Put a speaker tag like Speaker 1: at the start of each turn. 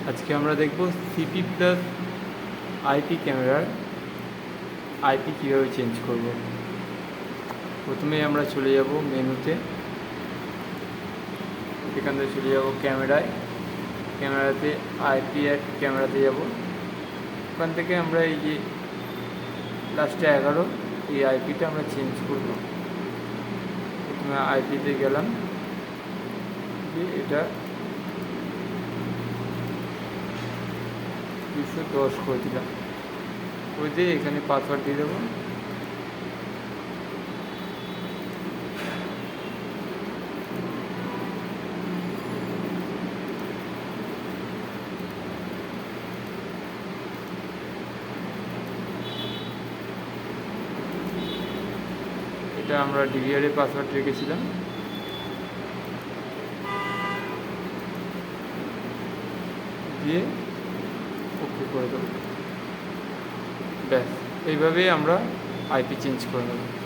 Speaker 1: আজকে আমরা দেখব সিপি প্লাস আইপি ক্যামেরার আইপি কীভাবে চেঞ্জ করব। প্রথমে আমরা চলে যাব মেনুতে, এখান থেকে চলে যাব ক্যামেরাতে আইপি অ্যাড ক্যামেরাতে যাব। ওখান থেকে আমরা এই যে লাস্টে 11 এই আইপিটা আমরা চেঞ্জ করব। প্রথমে আইপিতে গেলাম, যে এটা 210 করে দিলাম, করে দিয়ে এখানে পাসওয়ার্ড দিয়ে দেবো। এটা আমরা ডিভিআরে পাসওয়ার্ড রেখেছিলাম। দিয়ে ওকে করে দেবো। ব্যাস, এইভাবেই আমরা আইপি চেঞ্জ করে নেব।